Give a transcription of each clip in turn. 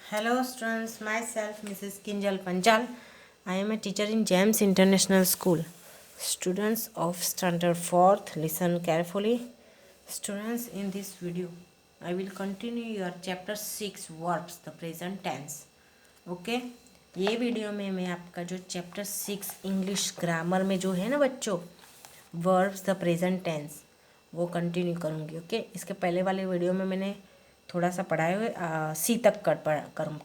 Hello students, myself Mrs. Kinjal Panchal. I am a teacher in James International School. Students of Standard 4th, listen carefully. Students, in this video, I will continue your chapter 6 verbs, the present tense. Okay ये video में मैं आपका जो chapter 6 English grammar में जो है ना बच्चों, वर्ब्स द प्रेजेंट टेंस, वो कंटिन्यू करूँगी। ओके इसके पहले वाले वीडियो में मैंने थोड़ा सा पढ़ाए हुए सी तक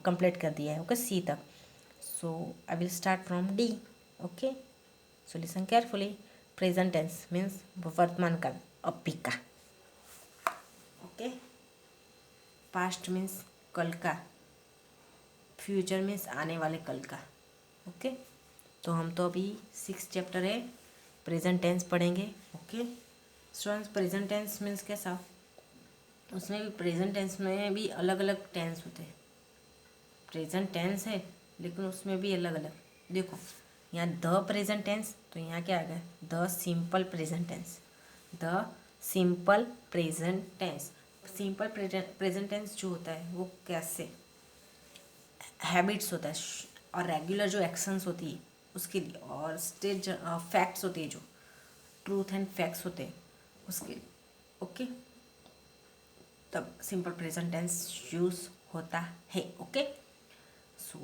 कंप्लीट कर दिया है। ओके सी तक। So I will start from D. Okay so listen carefully. Present tense means वर्तमान काल, अभी का। ओके पास्ट मीन्स कल का, फ्यूचर मीन्स आने वाले कल का। ओके तो हम तो अभी 6 चैप्टर है प्रेजेंट टेंस पढ़ेंगे। Okay students, present tense means कैसा, उसमें भी प्रेजेंट टेंस में भी अलग अलग टेंस होते हैं। प्रेजेंट टेंस है लेकिन उसमें भी अलग अलग। देखो यहाँ द प्रेजेंट टेंस, तो यहाँ क्या आ गया, the simple present tense. The simple present tense. Simple present tense जो होता है वो कैसे, हैबिट्स होता है और रेगुलर जो एक्शंस होती है उसके लिए, और स्टेज फैक्ट्स होती है, जो ट्रूथ एंड फैक्ट्स होते हैं उसके लिए। ओके तब सिंपल प्रेजेंट टेंस यूज होता है। Okay so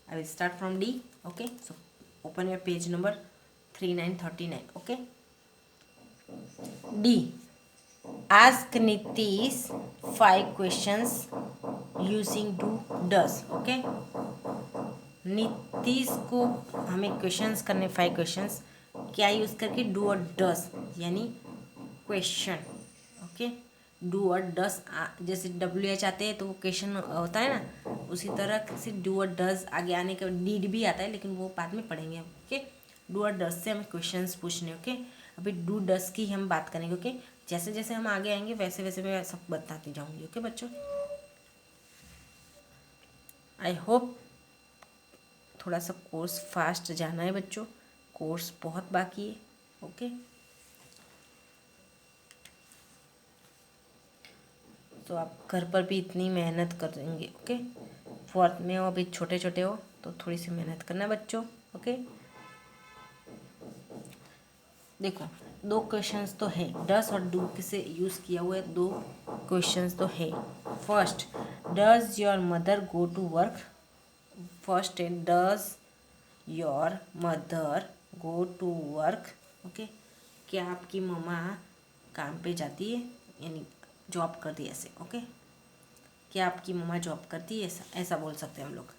I will start from D. Okay so open your page number 3939। Okay D, ask Nitish 5 questions using do does। Okay Nitish को हमें क्वेश्चंस करने, 5 क्वेश्चंस क्या यूज़ करके, डू और डस यानी क्वेश्चन। ओके डू और डस, जैसे WH आते हैं तो वो क्वेश्चन होता है ना, उसी तरह से डू और डस आगे आने के डीड भी आता है, लेकिन वो बाद में पढ़ेंगे। ओके डू और डस से हमें क्वेश्चंस पूछने। ओके अभी डू डस की हम बात करेंगे। ओके जैसे जैसे हम आगे आएंगे वैसे वैसे मैं सब बताती जाऊँगी। ओके बच्चों, आई होप थोड़ा सा कोर्स फास्ट जाना है बच्चों, कोर्स बहुत बाकी है। ओके तो आप घर पर भी इतनी मेहनत करेंगे। ओके फोर्थ में हो, अभी छोटे छोटे हो, तो थोड़ी सी मेहनत करना बच्चों। ओके देखो 2 क्वेश्चंस तो है, डस और डू किसे यूज़ किया हुआ है, 2 क्वेश्चंस तो है। First, does your mother go to work. First है does your mother go to work. Okay क्या आपकी मम्मा काम पे जाती है, यानी जॉब करती है, ऐसे। ओके क्या आपकी मम्मा जॉब करती है, ऐसा ऐसा बोल सकते हैं हम लोग।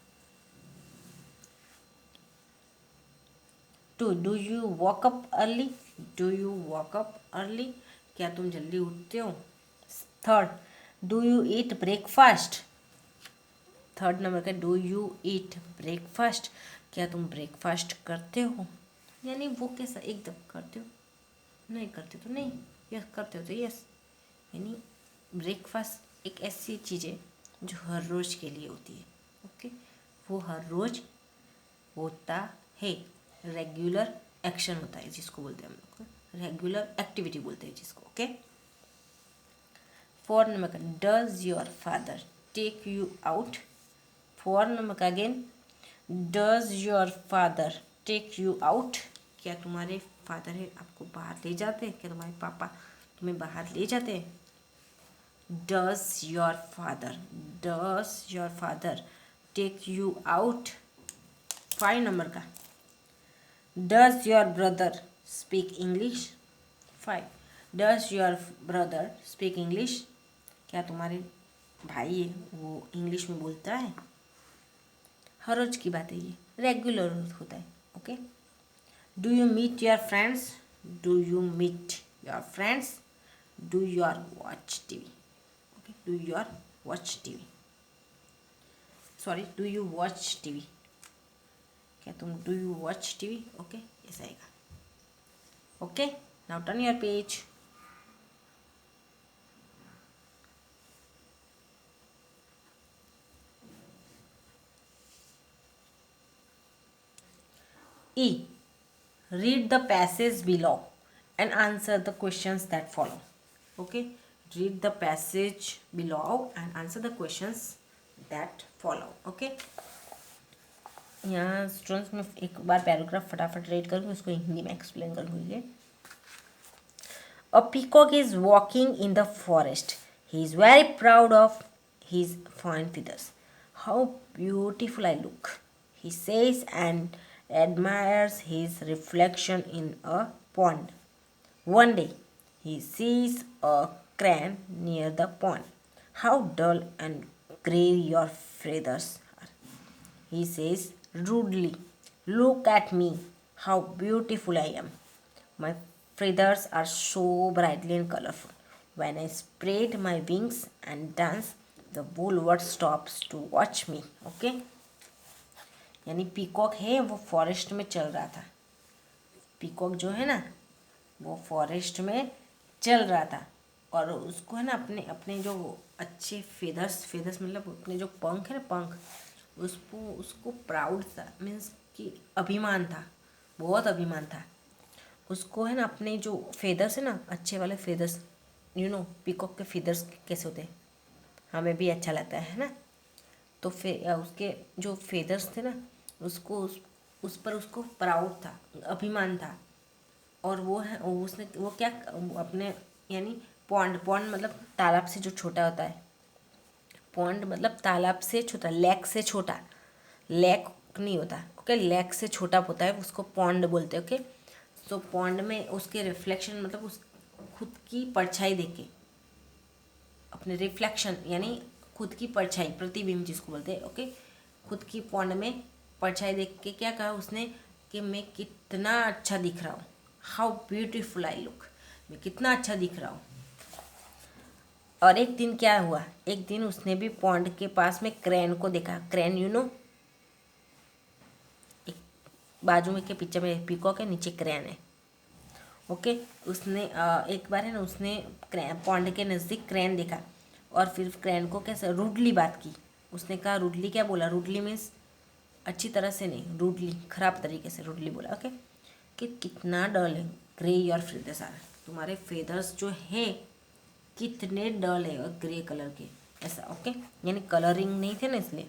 Do you walk up early. Do you walk up early, क्या तुम जल्दी उठते हो। Third, do you eat breakfast. Third number का, डू यू ईट ब्रेकफास्ट, क्या तुम ब्रेकफास्ट करते हो, यानी वो कैसा, एकदम करते हो, नहीं करते तो नहीं, यस करते हो तो यस। यानी ब्रेकफास्ट एक ऐसी चीज़ है जो हर रोज़ के लिए होती है। ओके वो हर रोज़ होता है, रेगुलर एक्शन होता है जिसको बोलते हैं हम लोग, रेगुलर एक्टिविटी बोलते हैं जिसको। ओके 4 नंबर का, does your father take you out. 4 number का again, does your father take you out, क्या तुम्हारे फादर है आपको बाहर ले जाते हैं, क्या तुम्हारे पापा तुम्हें बाहर ले जाते हैं। Does your father take you out. 5 number का, does your brother speak English. 5, does your brother speak English, क्या तुम्हारे भाई है वो इंग्लिश में बोलता है। हर रोज की बात है, ये रेगुलर होता है। Okay do you meet your friends. Do you meet your friends, do your watch TV. Okay do your watch TV, sorry do you watch TV, क्या तुम do you watch TV. Okay ऐसा आएगा। Okay now turn your page. E, read the passage below and answer the questions that follow. Okay read the passage below and answer the questions that follow. Okay, यहाँ students में एक बार paragraph फटाफट read करूँगी, उसको हिंदी में explain करूँगी. A peacock is walking in the forest. He is very proud of his fine feathers. How beautiful I look, he says, and admires his reflection in a pond. One day, he sees a crane near the pond. How dull and grey your feathers are, he says rudely. Look at me, how beautiful I am. My feathers are so brightly and colorful. When I spread my wings and dance, the whole world stops to watch me. Okay, यानी peacock है वो forest में चल रहा था. Peacock जो है ना वो फॉरेस्ट में चल रहा था और उसको है ना अपने अपने जो अच्छे फेदर्स मतलब अपने जो पंख है ना पंख, उसको प्राउड था, मीन्स कि अभिमान था, बहुत अभिमान था उसको है ना अपने जो फेदर्स है ना अच्छे वाले फेदर्स. पीकॉक के फेदर्स कैसे होते हैं, हमें भी अच्छा लगता है ना. तो उसके जो फेदर्स थे ना उसको उस पर उसको प्राउड था, अभिमान था. और वो है उसने वो क्या अपने यानी पॉन्ड मतलब तालाब से जो छोटा होता है, पॉन्ड मतलब तालाब से छोटा, लेक से छोटा, लेक नहीं होता. ओके, लेक से छोटा होता है उसको पॉन्ड बोलते हैं. ओके, तो पॉन्ड में उसके रिफ्लेक्शन मतलब उस खुद की परछाई देखे, अपने रिफ्लेक्शन यानी खुद की परछाई, प्रतिबिंब जिसको बोलते हैं. ओके, खुद की पॉन्ड में परछाई देख के क्या कहा उसने कि मैं कितना अच्छा दिख रहा हूँ. हाउ ब्यूटीफुल आई लुक, मैं कितना अच्छा दिख रहा हूँ. और एक दिन क्या हुआ, एक दिन उसने भी पॉन्ड के पास में क्रेन को देखा. क्रेन एक बाजू में के पीछे में पीकॉक है, नीचे क्रेन है. ओके, उसने एक बार है ना उसने पॉन्ड के नज़दीक क्रेन देखा और फिर क्रेन को कैसे रूडली बात की. उसने कहा रूडली, क्या बोला, रूडली मीन्स अच्छी तरह से नहीं, रूडली खराब तरीके से रूडली बोला. ओके, कि कितना डल है, ग्रे योर फेदर्स आर, तुम्हारे फेदर्स जो है कितने डल है और ग्रे कलर के, ऐसा. ओके, यानी कलरिंग नहीं थे ना, इसलिए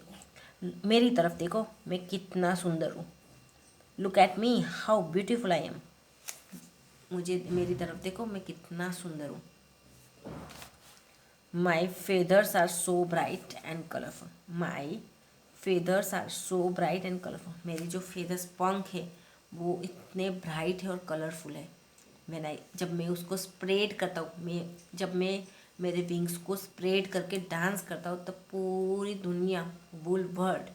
मेरी तरफ देखो मैं कितना सुंदर हूँ. Look at me how beautiful I am, मुझे मेरी तरफ देखो मैं कितना सुंदर हूँ. My feathers are so bright and colourful, my feathers are so bright and colourful, मेरी जो फेदर्स पंख है वो इतने ब्राइट है और कलरफुल है. जब मैं उसको स्प्रेड करता हूँ, जब मैं मेरे विंग्स को स्प्रेड करके डांस करता हूँ तब पूरी दुनिया, वुल वर्ल्ड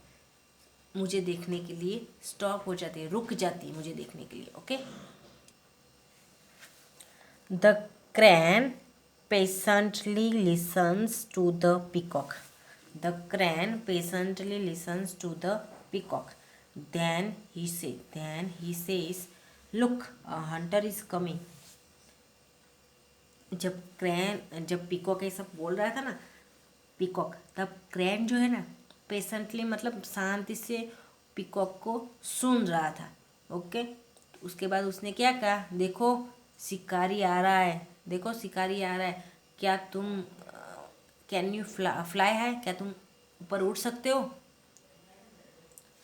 मुझे देखने के लिए स्टॉप हो जाती है, रुक जाती है मुझे देखने के लिए. Okay, the crane patiently listens to the peacock. The crane patiently listens to the peacock. Then he says, look, a hunter is coming. जब पीकॉक ये सब बोल रहा था ना, पीकॉक, तब क्रेन जो है ना पेशेंटली मतलब शांति से पीकॉक को सुन रहा था. ओके, उसके बाद उसने क्या कहा, देखो शिकारी आ रहा है, देखो शिकारी आ रहा है, क्या तुम कैन यू फ्लाई है, क्या तुम ऊपर उड़ सकते हो.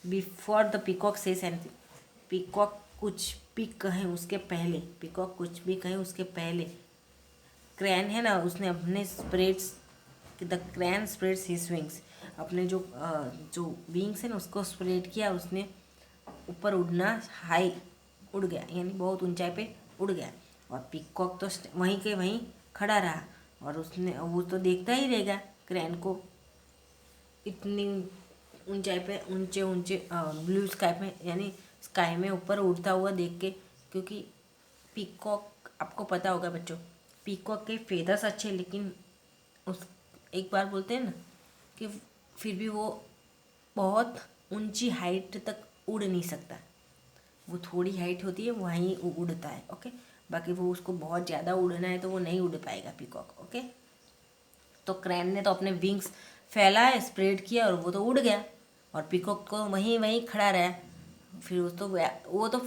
Before the peacock says anything, peacock कुछ भी कहे उसके पहले, पीकॉक कुछ भी कहे उसके पहले क्रेन है ना उसने अपने spreads, the crane spreads his wings, अपने जो विंग्स है ना उसको स्प्रेड किया उसने, ऊपर उड़ना, हाई उड़ गया यानी बहुत ऊंचाई पे उड़ गया. और पीकॉक तो वहीं के वहीं खड़ा रहा और उसने वो तो देखता ही रहेगा क्रेन को इतनी ऊंचाई पे, ऊंचे ऊंचे ब्लू स्काई में यानी स्काई में ऊपर उड़ता हुआ देख के. क्योंकि पीकॉक, आपको पता होगा बच्चों, पीकॉक के फेदर्स अच्छे, लेकिन उस एक बार बोलते हैं ना कि फिर भी वो बहुत ऊंची हाइट तक उड़ नहीं सकता, वो थोड़ी हाइट होती है वहीं उड़ता है. ओके, बाकी वो उसको बहुत ज़्यादा उड़ना है तो वो नहीं उड़ पाएगा पीकॉक. ओके, तो क्रेन ने तो अपने विंग्स फैलाए, स्प्रेड किया और वो तो उड़ गया और पीकॉक को वहीं वहीं खड़ा रहा. फिर वो तो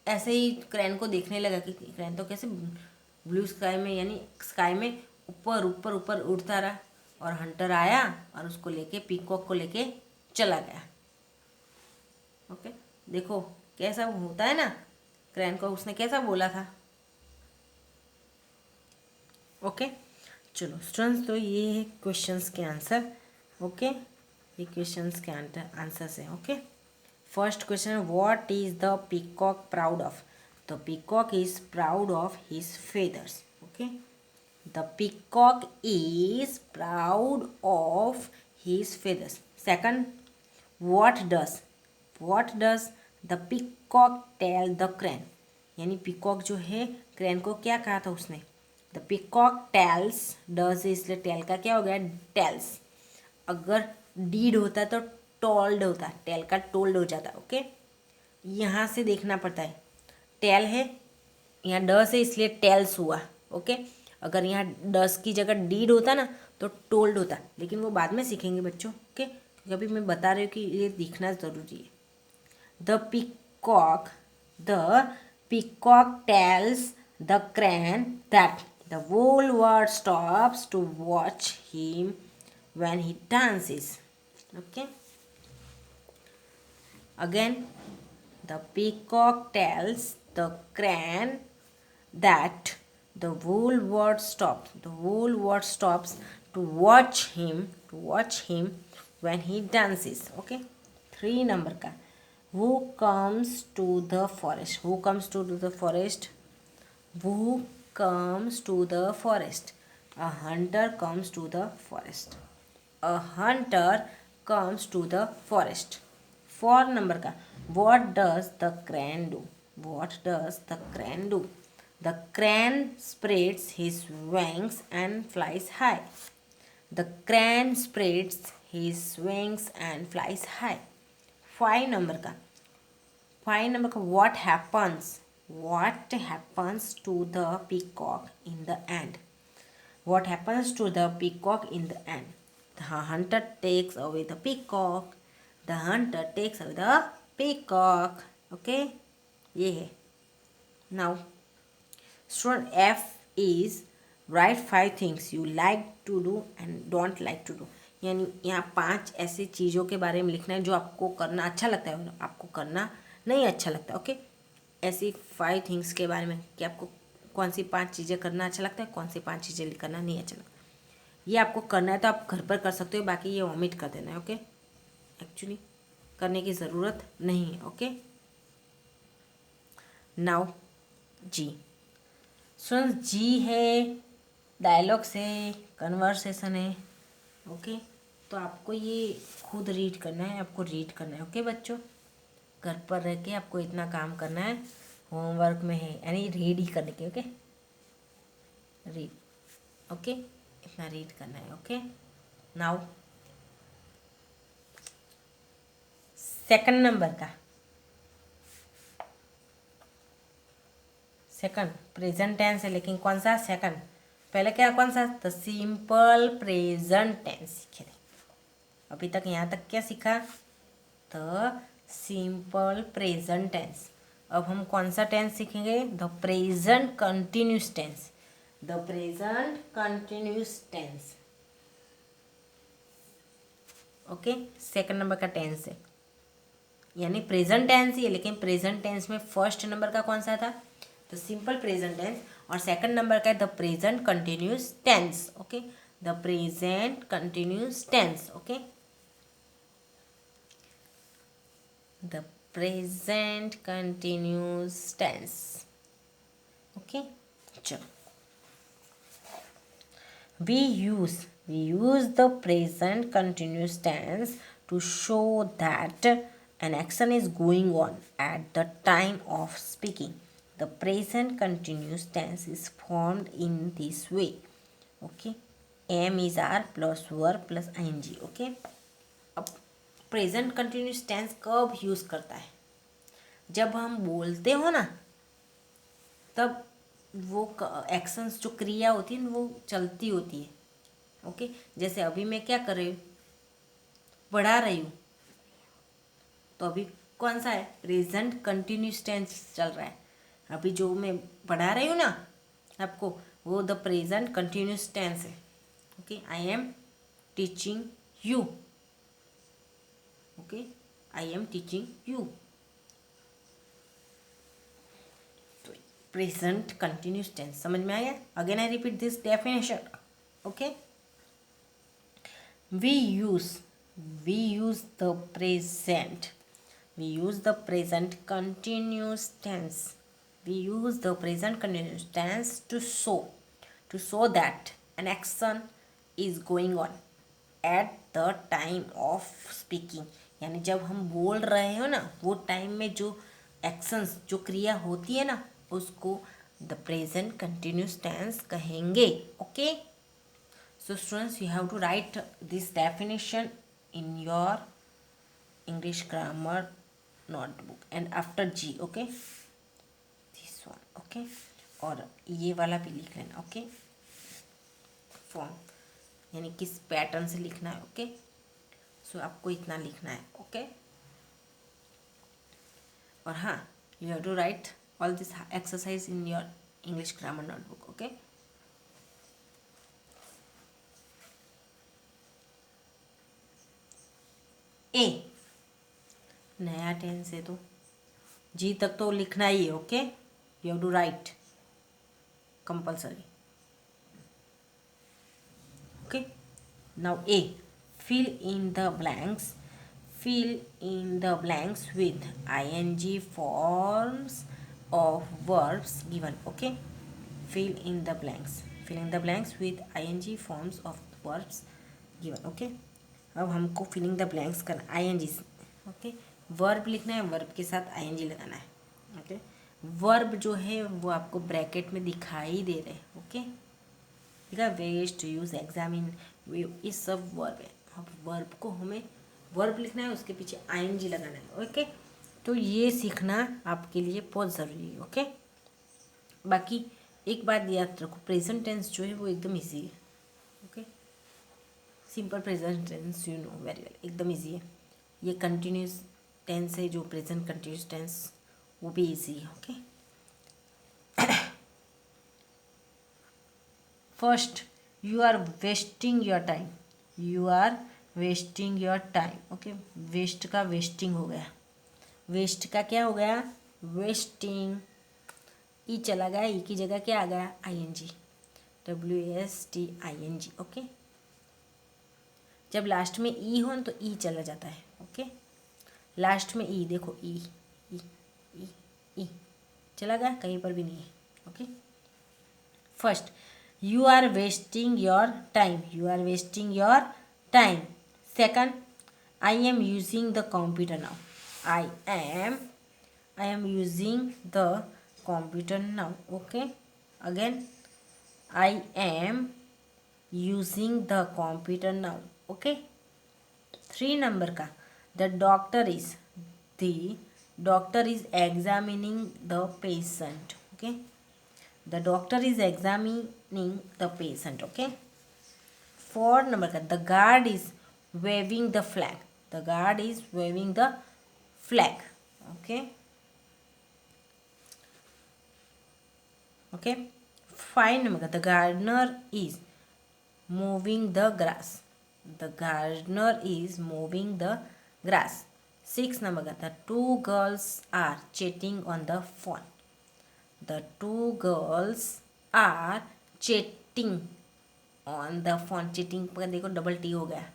ऐसे ही क्रेन को देखने लगा कि क्रेन तो कैसे ब्लू स्काई में यानी स्काई में ऊपर ऊपर ऊपर उड़ता रहा और हंटर आया और उसको लेके पीकॉक को लेके चला गया। ओके, देखो कैसा होता है ना, क्रैन को उसने कैसा बोला था। ओके, चलो स्टूडेंट्स, तो ये है क्वेश्चंस के आंसर। ओके, ये क्वेश्चंस के आंसर्स हैं। Okay, first question, what is the peacock proud of? The peacock is proud of his feathers. Okay, the peacock is proud of his feathers. Second, what does the peacock tell the crane? यानी peacock जो है crane को क्या कहा था उसने? The peacock tells, does इसलिए tell का क्या हो गया? टेल्स। अगर डीड होता तो टोल्ड होता, टेल का टोल्ड हो जाता। ओके, यहाँ से देखना पड़ता है, टेल है यहाँ डस है इसलिए टेल्स हुआ। ओके, अगर यहाँ डस की जगह डीड होता ना तो टोल्ड होता, लेकिन वो बाद में सीखेंगे बच्चों। ओके, क्योंकि अभी मैं बता रही हूँ कि ये दिखना ज़रूरी है। The peacock tells the crane that the whole world stops to watch him when he dances. Okay, again, the peacock tells the crane that the whole world stops to watch him when he dances. Okay, 3 number का, who comes to the forest? Who comes to the forest? Who comes to the forest? A hunter comes to the forest. A hunter comes to the forest. 4 number का, what does the crane do? What does the crane do? The crane spreads his wings and flies high. The crane spreads his wings and flies high. 5 number का, what happens? What happens to the peacock in the end? What happens to the peacock in the end? The hunter takes away the peacock. The hunter takes away the peacock. Okay, ये है। Now, student F is write 5 things you like to do and don't like to do. यानी यहाँ 5 ऐसी चीज़ों के बारे में लिखना है जो आपको करना अच्छा लगता है और आपको करना नहीं अच्छा लगता। ओके, ऐसी 5 थिंग्स के बारे में कि आपको कौन सी 5 चीज़ें करना अच्छा लगता है, कौन सी 5 चीज़ें करना नहीं अच्छा लगता। ये आपको करना है तो आप घर पर कर सकते हो, बाकी ये वॉमिट कर देना है। ओके, एक्चुअली करने की ज़रूरत नहीं है। ओके, नाउ जी, सुन जी है, डायलॉग्स है, कन्वर्सेशन है। ओके, तो आपको ये खुद रीड करना है, आपको रीड करना है। ओके बच्चों, घर पर रह के आपको इतना काम करना है, होमवर्क में है, यानी रीड ही करने के। Okay, read. ओके, इतना रीड करना है। ओके, नाउ सेकंड नंबर का, सेकंड प्रेजेंट टेंस है, लेकिन कौन सा? सेकंड। पहले क्या, कौन सा? द सिंपल प्रेजेंट टेंस सीखे थे। अभी तक यहाँ तक क्या सीखा? The simple present tense. अब हम कौन सा टेंस सीखेंगे? The present continuous tense. The present continuous tense. Okay, second number का टेंस है, यानी प्रेजेंट टेंस ही है, लेकिन प्रेजेंट टेंस में फर्स्ट नंबर का कौन सा था? द सिंपल प्रेजेंट टेंस, और सेकंड नंबर का है the present continuous tense. Okay, the present continuous tense. Okay, the present continuous tense. Okay, चलो, we use the present continuous tense to show that an action is going on at the time of speaking. The present continuous tense is formed in this way. Okay, am is are plus verb plus ing. Okay, अब present continuous tense कब use करता है? जब हम बोलते हो ना, तब वो एक्शंस जो क्रिया होती है वो चलती होती है। ओके, जैसे अभी मैं क्या कर रही हूँ? पढ़ा रही हूँ, तो अभी कौन सा है? प्रेजेंट कंटिन्यूस टेंस चल रहा है। अभी जो मैं पढ़ा रही हूँ ना आपको, वो द प्रेजेंट कंटिन्यूस टेंस है। Okay, I am teaching you. Okay, I am teaching you. Present continuous tense समझ में आया. Again I repeat this definition. Okay, we use the present, we use the present continuous tense, we use the present continuous tense to show that an action is going on at the time of speaking. यानी जब हम बोल रहे हो ना, वो time में जो एक्शंस, जो क्रिया होती है ना, उसको द प्रेजेंट कंटिन्यूस टेंस कहेंगे. Okay, so students, you have to write this definition in your English grammar notebook and after G. Okay, this one. Okay, और ये वाला भी लिख लेना. ओके, फॉर्म यानी किस पैटर्न से लिखना है. ओके, सो आपको इतना लिखना है. ओके, और हाँ, you have to write all this exercise in your English grammar notebook. Okay, ए नया टेंस है तो जी तक तो लिखना ही है. Okay, you have to write compulsory. Okay, now A, fill in the blanks, fill in the blanks with ing forms of verbs given. Okay, fill in the blanks with ing forms of verbs given. Okay, अब हमको filling the blanks करना ing. Okay, verb लिखना है, verb के साथ ing लगाना है. Okay, verb जो है वो आपको ब्रैकेट में दिखाई दे रहे हैं. ओके, देखा, वेस्ट, यूज, एग्जामिन, ये सब वर्ब है. अब वर्ब को हमें वर्ब लिखना है, उसके पीछे ing लगाना है. ओके, तो ये सीखना आपके लिए बहुत ज़रूरी है. ओके, बाकी एक बात याद रखो, प्रेजेंट टेंस जो है वो एकदम इजी है. Okay, simple present tense you know very well, एकदम इजी है. ये कंटिन्यूस टेंस है, जो प्रेजेंट कंटिन्यूस टेंस, वो भी इजी है. Okay, first, you are wasting your time, you are wasting your time. Okay, waste का वेस्टिंग हो गया, वेस्ट का क्या हो गया, वेस्टिंग. ई चला गया, ई की जगह क्या आ गया, ing, WASTING. ओके, जब लास्ट में ई हो तो ई चला जाता है. ओके, लास्ट में ई देखो, ई ई ई ई चला गया, कहीं पर भी नहीं है. Okay, first, you are wasting your time, you are wasting your time. Second, I am using the computer now, I am using the computer now. Okay, again, I am using the computer now. Okay, 3 number का, the doctor is examining the patient. Okay, the doctor is examining the patient. Okay, 4 number का, the guard is waving the flag, the guard is waving the flag. Okay, okay, 5 number का, the gardener is moving the grass, the gardener is moving the grass. 6 number का, the 2 girls are chatting on the phone, the 2 girls are chatting on the phone. Chatting पर देखो double T हो गया.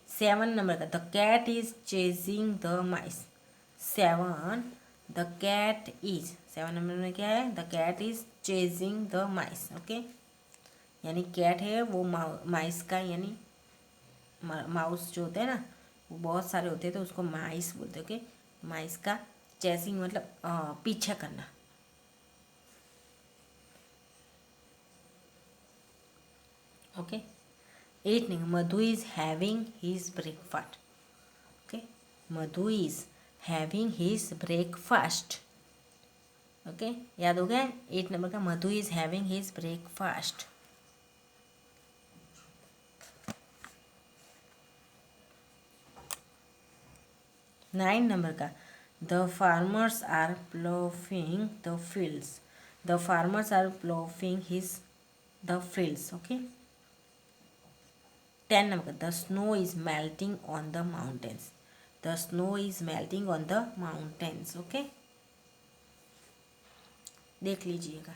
7 number का, the cat is chasing the mice, 7 the cat is, 7 number में क्या है, the cat is chasing the mice. Okay, यानी cat है वो माइस का, यानी माउस जो होते हैं ना, वो बहुत सारे होते हैं तो उसको माइस बोलते हैं. ओके, माइस का चेजिंग मतलब पीछा करना. ओके, 8 नहीं, Madhu is having his breakfast. Okay, Madhu is having his breakfast. Okay, याद हो गया 8 नंबर का, Madhu is having his breakfast. 9 number का, the farmers are ploughing the fields, the farmers are ploughing his the fields. Okay, 10 number the snow is melting on the mountains, the snow is melting on the mountains. Okay, देख लीजिएगा।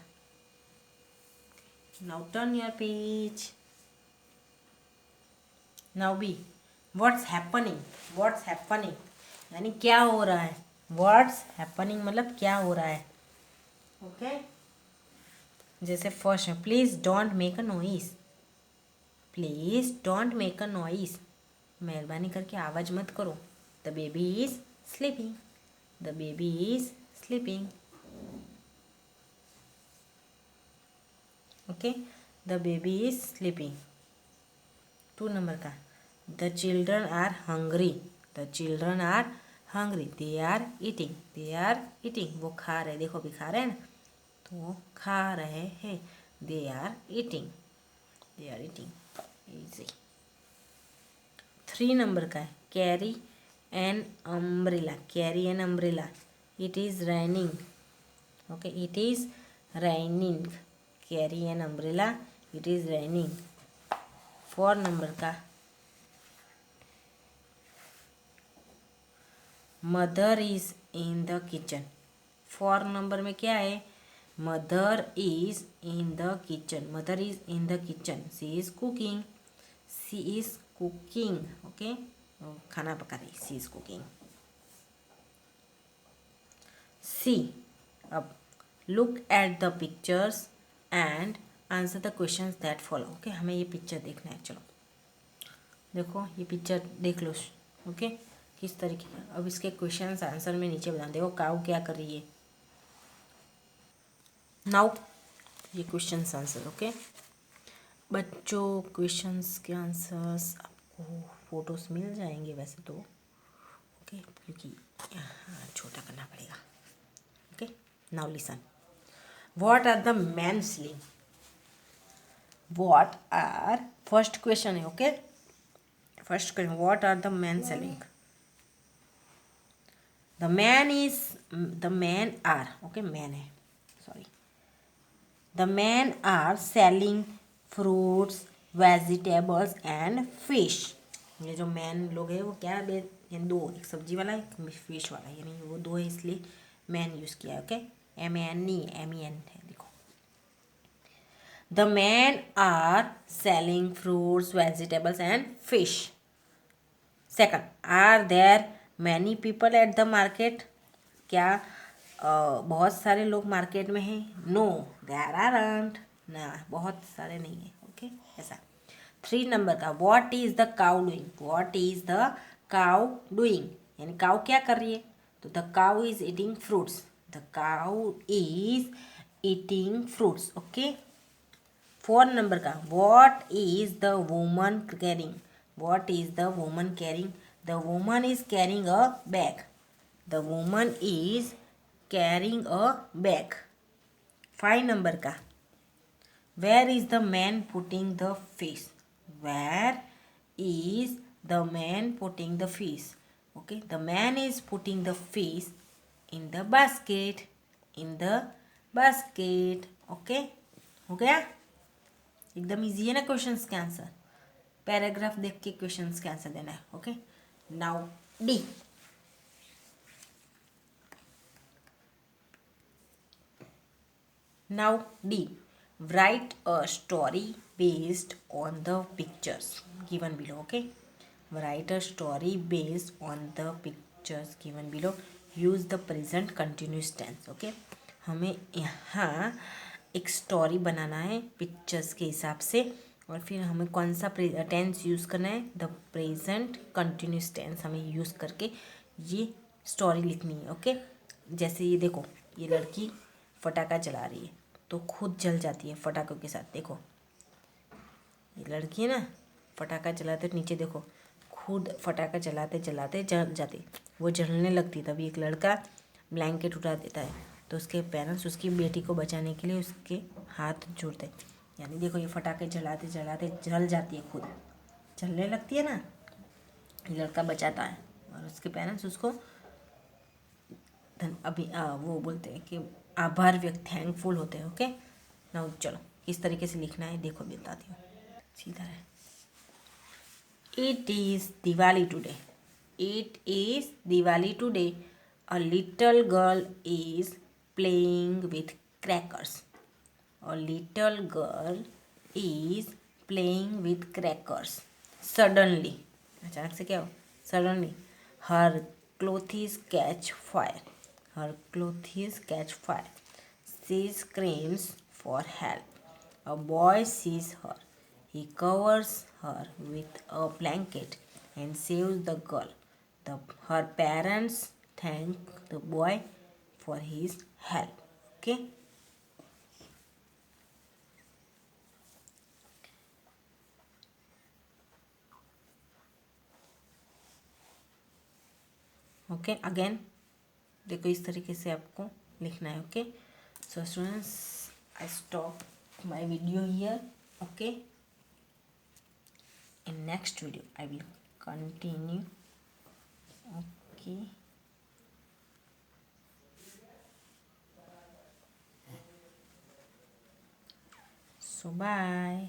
Now turn your page. Now B what's happening, what's happening यानी क्या हो रहा है, what's happening मतलब क्या हो रहा है। ओके, जैसे फर्स्ट है please don't make a noise, please don't make a noise, मेहरबानी करके आवाज मत करो। The baby is sleeping, the baby is sleeping. Okay, the baby is sleeping. 2 number का the children are hungry, the children are hungry, they are eating, they are eating, वो खा रहे, देखो भी खा रहे हैं ना, तो वो खा रहे हैं। They are eating, they are eating. Easy. 3 number का है carry an umbrella, carry an umbrella, it is raining. Okay, it is raining, carry an umbrella, it is raining. 4 number का mother is in the kitchen, 4 number में क्या है, mother is in the kitchen, mother is in the kitchen, she is cooking, she is cooking. Okay, खाना पका रही, she is cooking. सी, अब look at the pictures and answer the questions that follow. Okay, हमें ये picture देखना है, चलो देखो ये पिक्चर देख लो। ओके, किस तरीके का, अब इसके क्वेश्चंस आंसर में नीचे बता, देखो काऊ क्या कर रही है। नाउ ये क्वेश्चंस आंसर। ओके बच्चों, क्वेश्चंस के आंसर्स आपको फोटोज मिल जाएंगे वैसे तो। ओके, क्योंकि यहाँ छोटा करना पड़ेगा। Okay, now listen, what are the man selling, what are, first question है। Okay, first question, what are the man selling, the man is, the man are, okay man है, sorry, the man are selling fruits vegetables and fish. ये जो man लोग हैं वो क्या यानी दो, एक सब्जी वाला एक फिश वाला, यानी वो दो है इसलिए मैन यूज़ किया है। ओके, MAN है, देखो the man are selling fruits vegetables and fish. Second, are there many people at the market, क्या बहुत सारे लोग मार्केट में हैं। नो देयर आरंट, ना बहुत सारे नहीं हैं। ओके, ऐसा। 3 नंबर का what is the cow doing, what is the cow doing यानी काउ क्या कर रही है, तो the cow is eating fruits, the cow is eating fruits. Okay, 4 number का what is the woman carrying, what is the woman carrying, the woman is carrying a bag, the woman is carrying a bag. 5 number का where is the man putting the fish, where is the man putting the fish. Okay, the man is putting the fish in the basket, in the basket. Okay, हो गया, एकदम easy है ना questions के answer. Paragraph देख के questions के answer देना है। Okay, now D, now D, write a story based on the pictures given below. Okay, write a story based on the pictures given below, use the present continuous tense. Okay, हमें यहाँ एक story बनाना है pictures के हिसाब से, और फिर हमें कौन सा टेंस यूज़ करना है, द प्रेजेंट कंटिन्यूस टेंस हमें यूज़ करके ये स्टोरी लिखनी है। ओके, जैसे ये देखो, ये लड़की फटाका जला रही है तो खुद जल जाती है फटाकों के साथ। देखो ये लड़की है ना, फटाका जलाते नीचे देखो खुद फटाका जलाते जलाते जल जाती, वो जलने लगती, तभी एक लड़का ब्लैंकेट उठा देता है, तो उसके पेरेंट्स उसकी बेटी को बचाने के लिए उसके हाथ जोड़ते हैं। यानी देखो ये फटाके जलाते जलाते जल जाती है, खुद जलने लगती है ना, लड़का बचाता है और उसके पेरेंट्स उसको वो बोलते हैं कि आभार व्यक्त, थैंकफुल होते हैं। ओके, ना चलो किस तरीके से लिखना है देखो, बताती हूँ, सीधा है। It is Diwali today. It is Diwali today. A little girl is playing with crackers. A little girl is playing with crackers. Suddenly, अचानक से क्या हो? Suddenly, her clothes catch fire. Her clothes catch fire. She screams for help. A boy sees her. He covers her with a blanket and saves the girl. Her parents thank the boy for his help. Okay. Okay again देखो इस तरीके से आपको लिखना है. Okay so students I stop my video here. Okay in next video I will continue. Okay so bye.